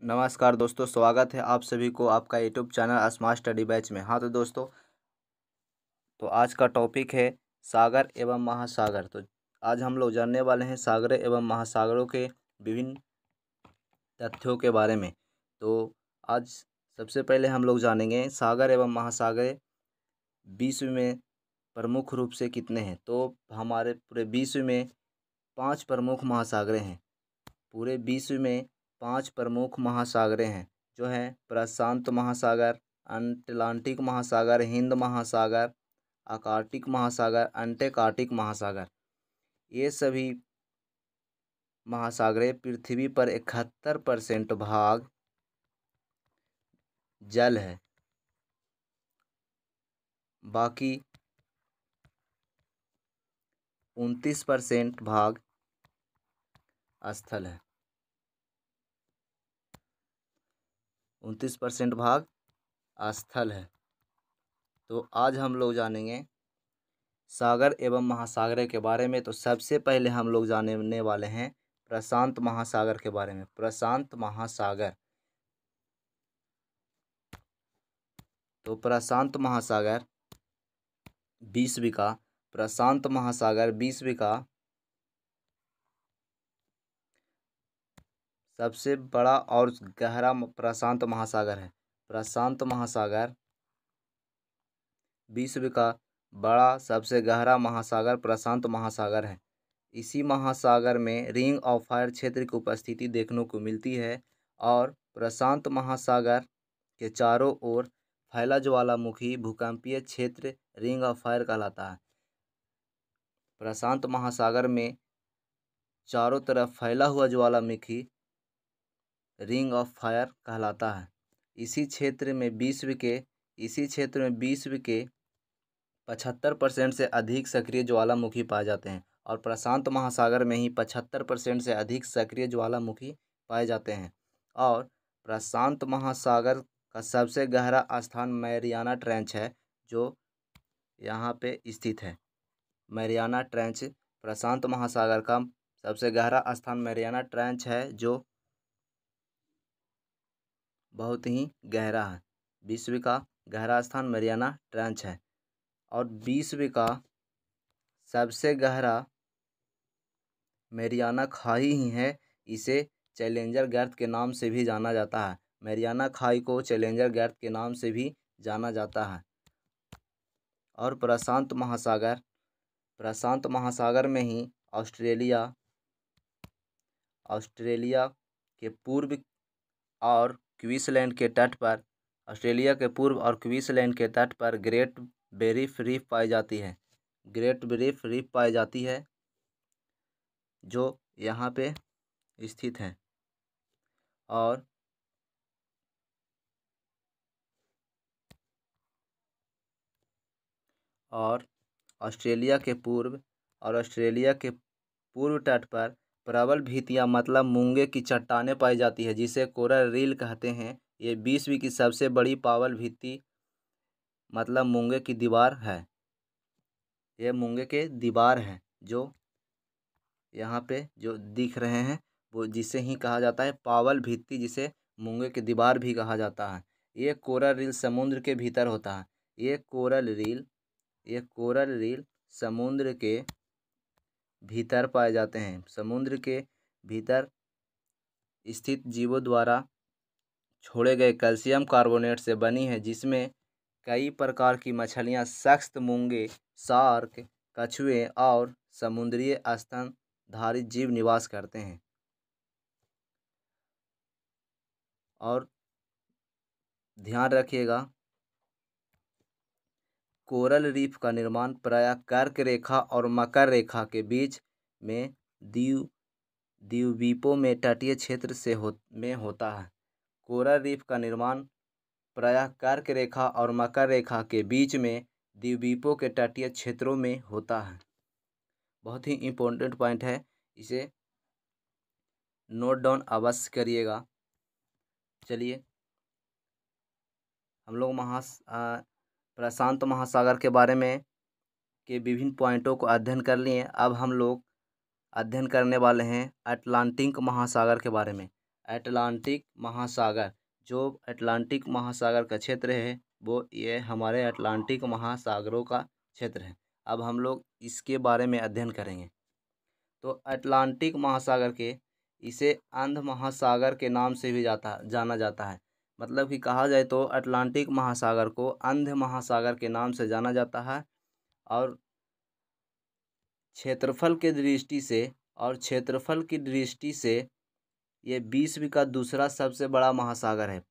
नमस्कार दोस्तों, स्वागत है आप सभी को आपका YouTube channel smart study batch में। हाँ तो दोस्तों, तो आज का टॉपिक है सागर एवं महासागर। तो आज हम लोग जानने वाले हैं सागर एवं महासागरों के विभिन्न तथ्यों के बारे में। तो आज सबसे पहले हम लोग जानेंगे सागर एवं महासागर विश्व में प्रमुख रूप से कितने हैं। तो हमारे पूरे विश्व में 5 प्रमुख महासागरें हैं। पूरे विश्व में 5 प्रमुख महासागरें हैं, जो हैं प्रशांत महासागर, अटलांटिक महासागर, हिंद महासागर, आर्कटिक महासागर, अंटार्कटिक महासागर। ये सभी महासागरें पृथ्वी पर 71% भाग जल है, बाकी 29% भाग स्थल है। 29% भाग स्थल है। तो आज हम लोग जानेंगे सागर एवं महासागर के बारे में। तो सबसे पहले हम लोग जानने वाले हैं प्रशांत महासागर के बारे में। प्रशांत महासागर, तो प्रशांत महासागर विश्व का प्रशांत महासागर विश्व का सबसे बड़ा और गहरा प्रशांत महासागर है। प्रशांत महासागर विश्व का बड़ा सबसे गहरा महासागर प्रशांत महासागर है। इसी महासागर में रिंग ऑफ फायर क्षेत्र की उपस्थिति देखने को मिलती है और प्रशांत महासागर के चारों ओर फैला ज्वालामुखी भूकंपीय क्षेत्र रिंग ऑफ फायर कहलाता है। प्रशांत महासागर में चारों तरफ फैला हुआ ज्वालामुखी रिंग ऑफ फायर कहलाता है। इसी क्षेत्र में विश्व के 75% से अधिक सक्रिय ज्वालामुखी पाए जाते हैं और प्रशांत महासागर में ही 75% से अधिक सक्रिय ज्वालामुखी पाए जाते हैं। और प्रशांत महासागर का सबसे गहरा स्थान मैरियाना ट्रेंच है, जो यहाँ पे स्थित है। मैरियाना ट्रेंच, प्रशांत महासागर का सबसे गहरा स्थान मैरियाना ट्रेंच है, जो बहुत ही गहरा है। विश्व का गहरा स्थान मैरियाना ट्रेंच है और विश्व का सबसे गहरा मैरियाना खाई ही है। इसे चैलेंजर गर्त के नाम से भी जाना जाता है। मैरियाना खाई को चैलेंजर गर्त के नाम से भी जाना जाता है। और प्रशांत महासागर में ही ऑस्ट्रेलिया के पूर्व और क्वींसलैंड के तट पर ग्रेट बैरियर रीफ पाई जाती है। ग्रेट बैरियर रीफ पाई जाती है, जो यहाँ पे स्थित है। और ऑस्ट्रेलिया के पूर्व तट पर प्रबल भित्तियाँ मतलब मूंगे की चट्टानें पाई जाती है, जिसे कोरल रील कहते हैं। ये विश्व की सबसे बड़ी पावल भित्ति मतलब मूंगे की दीवार है। ये मूंगे के दीवार है, जो यहाँ पे जो दिख रहे हैं, वो जिसे ही कहा जाता है पावल भित्ति, जिसे मूंगे की दीवार भी कहा जाता है। ये कोरल रील समुद्र के भीतर होता है। ये कोरल रील समुद्र के भीतर पाए जाते हैं। समुद्र के भीतर स्थित जीवों द्वारा छोड़े गए कैल्शियम कार्बोनेट से बनी है, जिसमें कई प्रकार की मछलियाँ, सख्त मूंगे, शार्क, कछुए और समुद्री स्तनधारी जीव निवास करते हैं। और ध्यान रखिएगा, कोरल रीफ का निर्माण प्रायः कर्क रेखा और मकर रेखा के बीच में द्वीपों में तटीय क्षेत्र में होता है। कोरल रीफ का निर्माण प्रायः कर्क रेखा और मकर रेखा के बीच में द्वीपों के तटीय क्षेत्रों में होता है। बहुत ही इम्पोर्टेंट पॉइंट है, इसे नोट डाउन अवश्य करिएगा। चलिए, हम लोग प्रशांत महासागर के बारे में के विभिन्न पॉइंटों को अध्ययन कर लिए। अब हम लोग अध्ययन करने वाले हैं अटलांटिक महासागर के बारे में। अटलांटिक महासागर, जो अटलांटिक महासागर का क्षेत्र है वो ये हमारे अटलांटिक महासागरों का क्षेत्र है। अब हम लोग इसके बारे में अध्ययन करेंगे। तो अटलांटिक महासागर के इसे अंध महासागर के नाम से भी जाना जाता है। मतलब कि कहा जाए तो अटलांटिक महासागर को अंध महासागर के नाम से जाना जाता है। और क्षेत्रफल की दृष्टि से ये विश्व का दूसरा सबसे बड़ा महासागर है।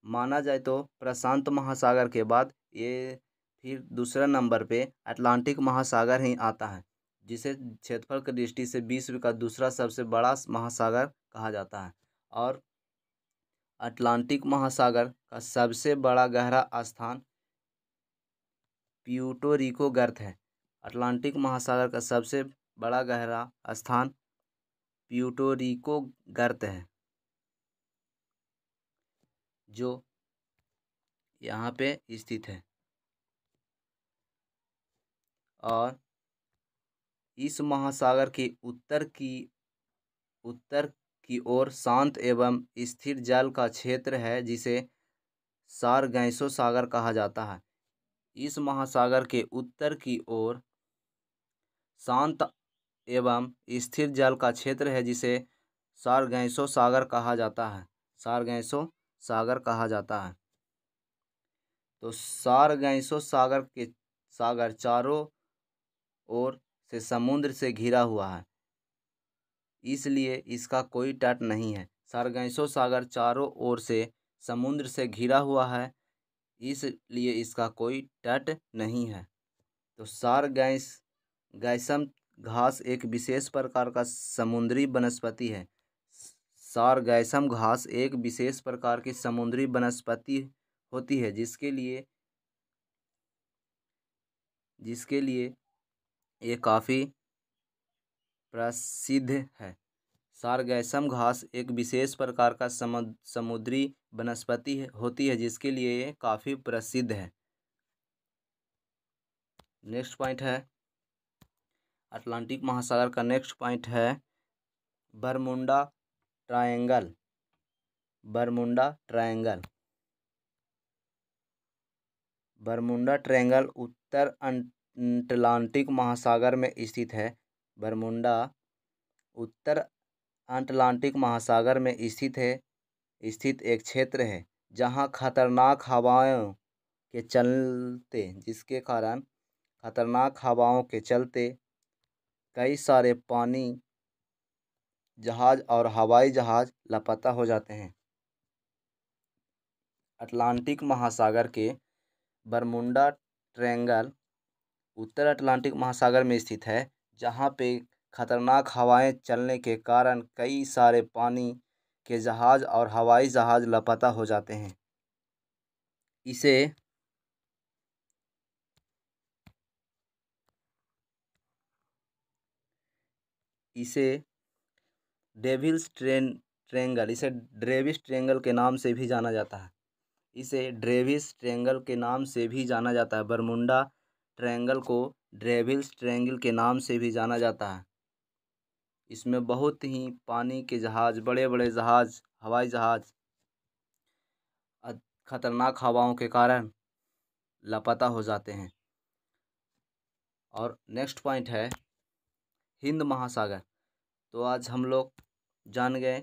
माना जाए तो प्रशांत महासागर के बाद ये फिर दूसरा नंबर पे अटलांटिक महासागर ही आता है, जिसे क्षेत्रफल की दृष्टि से विश्व का दूसरा सबसे बड़ा महासागर कहा जाता है। और अटलांटिक महासागर का सबसे बड़ा गहरा स्थान प्यूर्टो रिको गर्त है। अटलांटिक महासागर का सबसे बड़ा गहरा स्थान प्यूर्टो रिको गर्त है, जो यहाँ पे स्थित है। और इस महासागर के उत्तर की ओर शांत एवं स्थिर जल का क्षेत्र है, जिसे सारगैसो सागर कहा जाता है। इस महासागर के उत्तर की ओर शांत एवं स्थिर जल का क्षेत्र है, जिसे सारगैसो सागर कहा जाता है। सारगैसो सागर कहा जाता है। तो सारगैसो सागर चारों ओर से समुद्र से घिरा हुआ है, इसलिए इसका कोई तट नहीं है। सारगैसो सागर चारों ओर से समुद्र से घिरा हुआ है, इसलिए इसका कोई तट नहीं है। तो सारगैसम घास एक विशेष प्रकार का समुद्री वनस्पति है। सारगैसम घास एक विशेष प्रकार की समुद्री वनस्पति होती है, जिसके लिए ये काफ़ी प्रसिद्ध है। सारगैसम घास एक विशेष प्रकार का समुद्री वनस्पति होती है, जिसके लिए ये काफ़ी प्रसिद्ध है। नेक्स्ट पॉइंट है अटलांटिक महासागर का। नेक्स्ट पॉइंट है बरमुंडा ट्रायंगल। बरमुंडा ट्रायंगल उत्तर अटलांटिक महासागर में स्थित है। बरमुंडा उत्तर अटलांटिक महासागर में स्थित एक क्षेत्र है, जहां खतरनाक हवाओं के चलते कई सारे पानी जहाज और हवाई जहाज लापता हो जाते हैं। अटलांटिक महासागर के बरमुंडा ट्रायंगल उत्तर अटलांटिक महासागर में स्थित है, जहां पे खतरनाक हवाएं चलने के कारण कई सारे पानी के जहाज और हवाई जहाज लापता हो जाते हैं। इसे डेविल्स ट्रायंगल के नाम से भी जाना जाता है। बरमुंडा ट्रायंगल को डेविल्स ट्रायंगल के नाम से भी जाना जाता है। इसमें बहुत ही पानी के जहाज, बड़े बड़े जहाज, हवाई जहाज खतरनाक हवाओं के कारण लापता हो जाते हैं। और नेक्स्ट पॉइंट है हिंद महासागर। तो आज हम लोग जान गए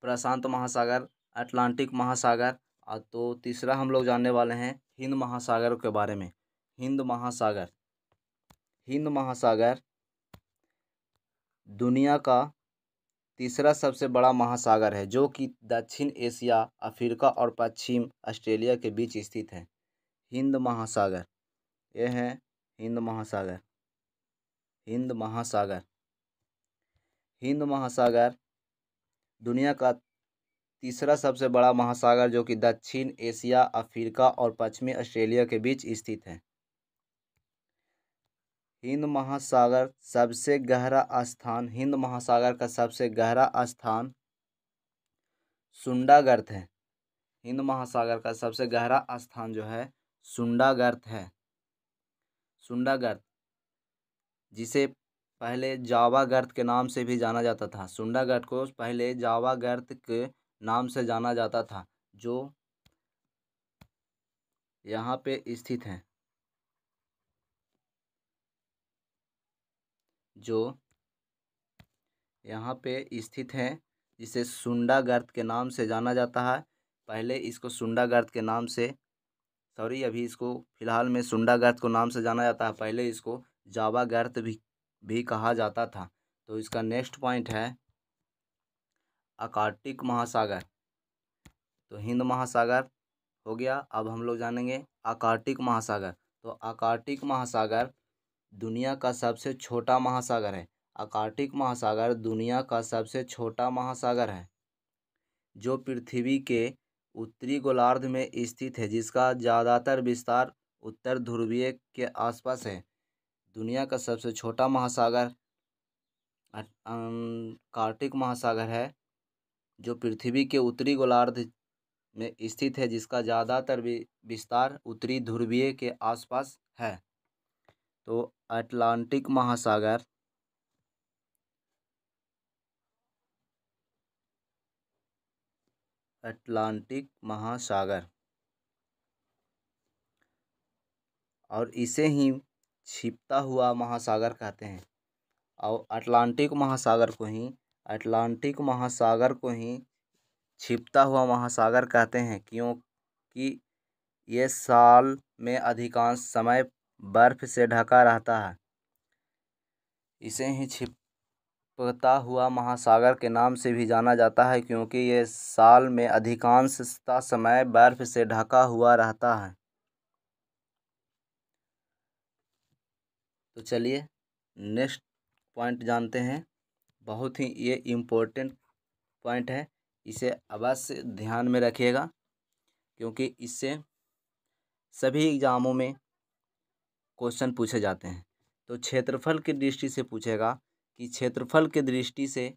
प्रशांत महासागर, अटलांटिक महासागर, और तो तीसरा हम लोग जानने वाले हैं हिंद महासागर के बारे में। हिंद महासागर दुनिया का तीसरा सबसे बड़ा महासागर है, जो कि दक्षिण एशिया, अफ्रीका और पश्चिम ऑस्ट्रेलिया के बीच स्थित है। हिंद महासागर, यह है हिंद महासागर। हिंद महासागर दुनिया का तीसरा सबसे बड़ा महासागर, जो कि दक्षिण एशिया, अफ्रीका और पश्चिमी ऑस्ट्रेलिया के बीच स्थित है। हिंद महासागर का सबसे गहरा स्थान सुंडा गर्त है। हिंद महासागर का सबसे गहरा स्थान जो है सुंडा गर्त है। जिसे पहले जावा गर्त के नाम से भी जाना जाता था। सुंडा गर्त को पहले जावा गर्त के नाम से जाना जाता था, जो यहाँ पे स्थित है, जो यहाँ पे स्थित है, जिसे सुंडा गर्त के नाम से जाना जाता है। पहले इसको सुंडा गर्त के नाम से, सॉरी, अभी इसको फिलहाल में सुंडा गर्त को नाम से जाना जाता है। पहले इसको जावा गर्त भी कहा जाता था। तो इसका नेक्स्ट पॉइंट है आर्कटिक महासागर। तो हिंद महासागर हो गया। अब हम लोग जानेंगे आर्कटिक महासागर। तो आर्कटिक महासागर दुनिया का सबसे छोटा महासागर है। आर्कटिक महासागर दुनिया का सबसे छोटा महासागर है, जो पृथ्वी के उत्तरी गोलार्ध में स्थित है, जिसका ज़्यादातर विस्तार उत्तर ध्रुवीय के आसपास है। दुनिया का सबसे छोटा महासागर आर्कटिक महासागर है, जो पृथ्वी के उत्तरी गोलार्ध में स्थित है, जिसका ज़्यादातर विस्तार उत्तरी ध्रुवीय के आसपास है। तो अटलांटिक महासागर, अटलांटिक महासागर, और इसे ही छिपता हुआ महासागर कहते हैं। और अटलांटिक महासागर को ही छिपता हुआ महासागर कहते हैं, क्योंकि ये साल में अधिकांश समय बर्फ से ढका रहता है। इसे ही छिपता हुआ महासागर के नाम से भी जाना जाता है, क्योंकि ये साल में अधिकांशतः समय बर्फ से ढका हुआ रहता है। तो चलिए नेक्स्ट पॉइंट जानते हैं। बहुत ही ये इम्पोर्टेंट पॉइंट है, इसे अवश्य ध्यान में रखिएगा, क्योंकि इससे सभी एग्जामों में क्वेश्चन पूछे जाते हैं। तो क्षेत्रफल की दृष्टि से पूछेगा कि क्षेत्रफल की दृष्टि से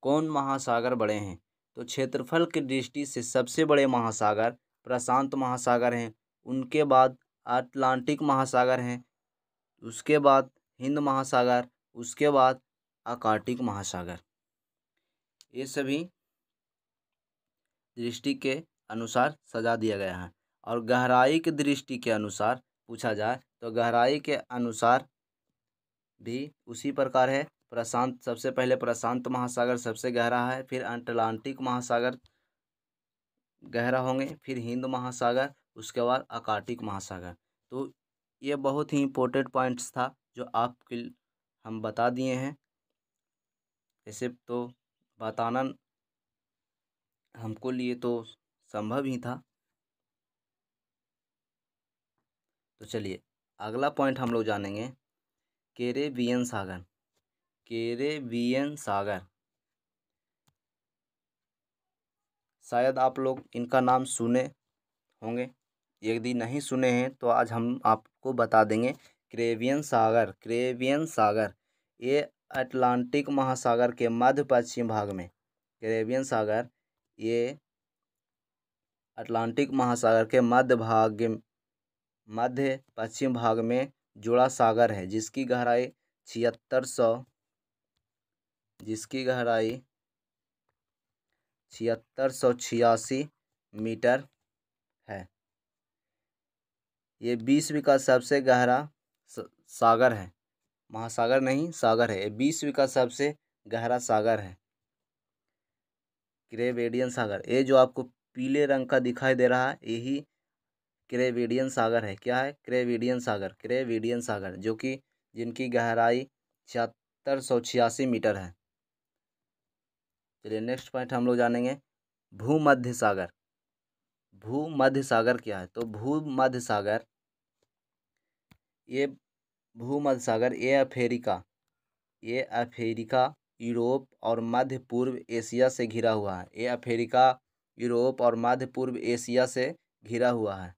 कौन महासागर बड़े हैं। तो क्षेत्रफल की दृष्टि से सबसे बड़े महासागर प्रशांत महासागर हैं, उनके बाद अटलांटिक महासागर हैं, उसके बाद हिंद महासागर, उसके बाद आर्कटिक महासागर। ये सभी दृष्टि के अनुसार सजा दिया गया है। और गहराई की दृष्टि के अनुसार पूछा जाए तो गहराई के अनुसार भी उसी प्रकार है। प्रशांत, सबसे पहले प्रशांत महासागर सबसे गहरा है, फिर अटलांटिक महासागर गहरा होंगे, फिर हिंद महासागर, उसके बाद आर्कटिक महासागर। तो ये बहुत ही इम्पोर्टेंट पॉइंट्स था जो आपके हम बता दिए हैं। ऐसे तो बताना हमको लिए तो संभव ही था। तो चलिए अगला पॉइंट हम लोग जानेंगे कैरेबियन सागर। कैरेबियन सागर, शायद आप लोग इनका नाम सुने होंगे, यदि नहीं सुने हैं तो आज हम आपको बता देंगे। कैरेबियन सागर ये अटलांटिक महासागर के मध्य पश्चिम भाग में, कैरेबियन सागर ये अटलांटिक महासागर के मध्य पश्चिम भाग में जुड़ा सागर है, जिसकी गहराई 7686 मीटर है। ये विश्व का सबसे गहरा सागर है, महासागर नहीं सागर है। ये विश्व का सबसे गहरा सागर है कैरेबियन सागर। ये जो आपको पीले रंग का दिखाई दे रहा है, यही कैरेबियन सागर है। क्या है? कैरेबियन सागर, जो कि जिनकी गहराई 7686 मीटर है। चलिए नेक्स्ट पॉइंट हम लोग जानेंगे भूमध्य सागर। भूमध्य सागर क्या है? तो भूमध्य सागर ये अफ्रीका, यूरोप और मध्य पूर्व एशिया से घिरा हुआ है। ये अफ्रीका, यूरोप और मध्य पूर्व एशिया से घिरा हुआ है।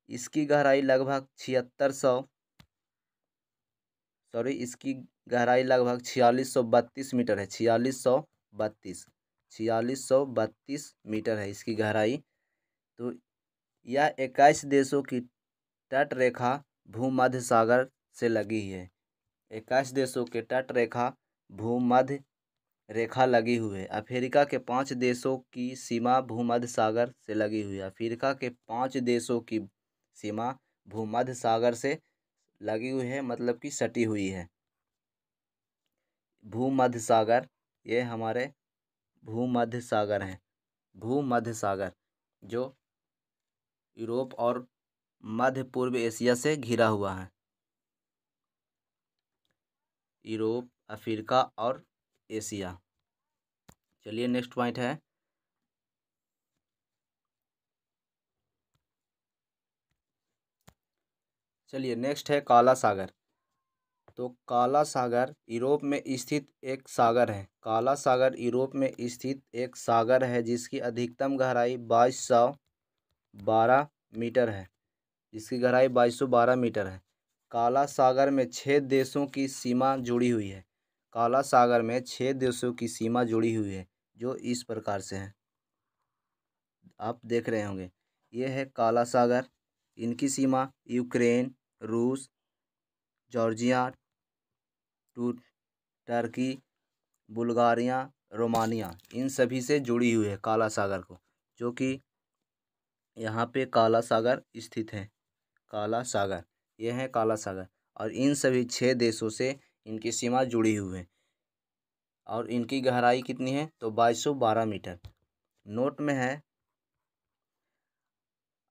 इसकी गहराई लगभग 4632 मीटर है। 4632 मीटर है इसकी गहराई। तो यह 21 देशों की तट रेखा भूमध्य सागर से लगी है। 21 देशों के तट रेखा भूमध्य रेखा लगी हुई है। अफ्रीका के 5 देशों की सीमा भूमध्य सागर से लगी हुई है। अफ्रीका के 5 देशों की सीमा भूमध्य सागर से लगी हुई है, मतलब कि सटी हुई है। भूमध्य सागर, ये हमारे भूमध्य सागर हैं। भूमध्य सागर जो यूरोप और मध्य पूर्व एशिया से घिरा हुआ है। यूरोप, अफ्रीका और एशिया। चलिए नेक्स्ट पॉइंट है, चलिए नेक्स्ट है काला सागर। तो काला सागर यूरोप में स्थित एक सागर है। काला सागर यूरोप में स्थित एक सागर है जिसकी अधिकतम गहराई 2212 मीटर है। जिसकी गहराई 2212 मीटर है। काला सागर में 6 देशों की सीमा जुड़ी हुई है। काला सागर में 6 देशों की सीमा जुड़ी हुई है, जो इस प्रकार से है, आप देख रहे होंगे। ये है काला सागर, इनकी सीमा यूक्रेन, रूस, जॉर्जिया, टर्की, बुल्गारिया, रोमानिया, इन सभी से जुड़ी हुई है काला सागर को, जो कि यहाँ पे काला सागर स्थित है। काला सागर, ये है काला सागर, और इन सभी 6 देशों से इनकी सीमा जुड़ी हुई है। और इनकी गहराई कितनी है? तो 2212 मीटर। नोट में है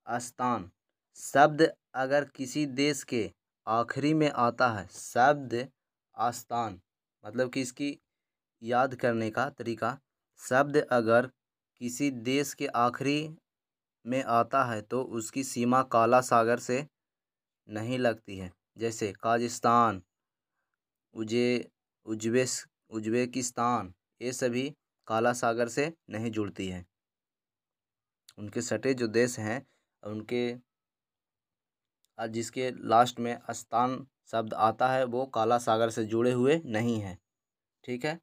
स्थान शब्द अगर किसी देश के आखिरी में आता है, शब्द स्थान मतलब कि इसकी याद करने का तरीका, शब्द अगर किसी देश के आखिरी में आता है तो उसकी सीमा काला सागर से नहीं लगती है। जैसे काजाख्स्तान, उज्बेकिस्तान, ये सभी काला सागर से नहीं जुड़ती है। उनके सटे जो देश हैं उनके जिसके लास्ट में स्थान शब्द आता है वो काला सागर से जुड़े हुए नहीं हैं। ठीक है,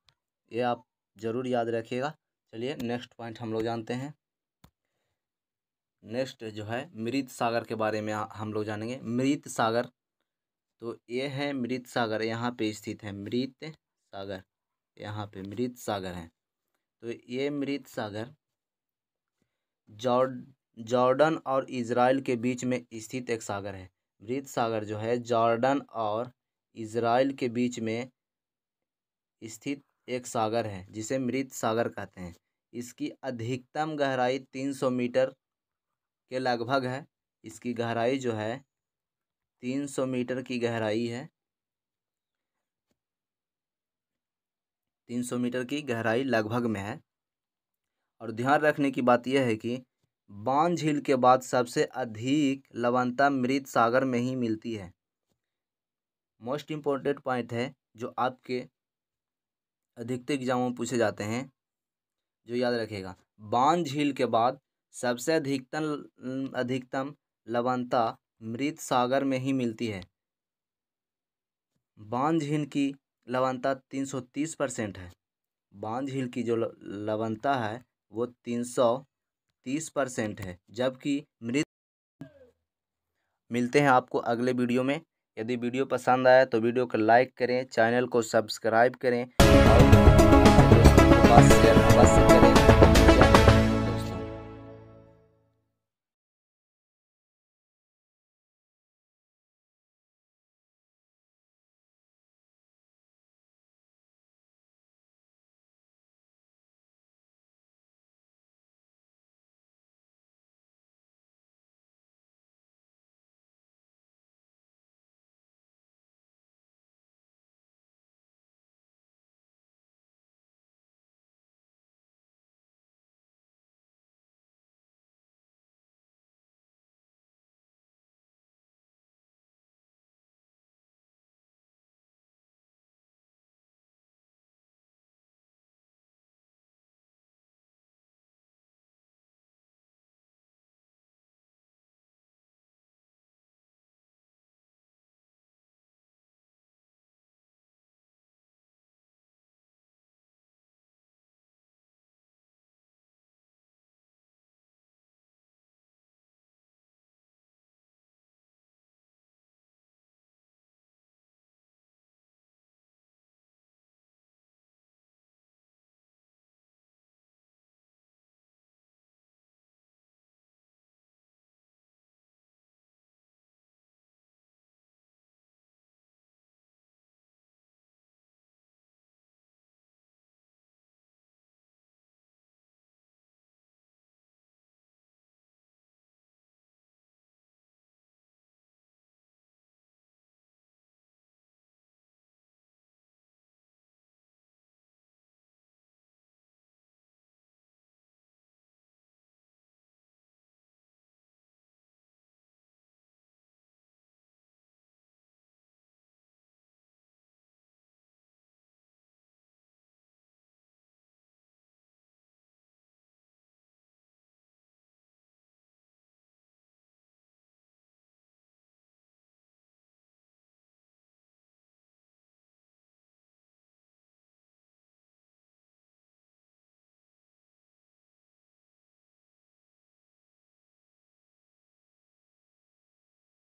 ये आप ज़रूर याद रखिएगा। चलिए नेक्स्ट पॉइंट हम लोग जानते हैं। नेक्स्ट जो है मृत सागर के बारे में हम लोग जानेंगे। मृत सागर, तो ये है मृत सागर, यहाँ पे स्थित है मृत सागर, यहाँ पे मृत सागर है। तो ये मृत सागर जॉर्डन और इज़राइल के बीच में स्थित एक सागर है। मृत सागर जो है जॉर्डन और इज़राइल के बीच में स्थित एक सागर है जिसे मृत सागर कहते हैं। इसकी अधिकतम गहराई 300 मीटर के लगभग है। इसकी गहराई जो है 300 मीटर की गहराई है। 300 मीटर की गहराई लगभग में है। और ध्यान रखने की बात यह है कि बान झील के बाद सबसे अधिक लवणता मृत सागर में ही मिलती है। मोस्ट इम्पोर्टेंट पॉइंट है जो आपके अधिकतर एग्जामों में पूछे जाते हैं, जो याद रखेगा। बान झील के बाद सबसे अधिकतम लवणता मृत सागर में ही मिलती है। बान झील की लवणता 330% है। बान झील की जो लवणता है वो 330% है, जबकि मृत। मिलते हैं आपको अगले वीडियो में। यदि वीडियो पसंद आया तो वीडियो को लाइक करें, चैनल को सब्सक्राइब करें और दोस्तों के पास शेयर अवश्य करें।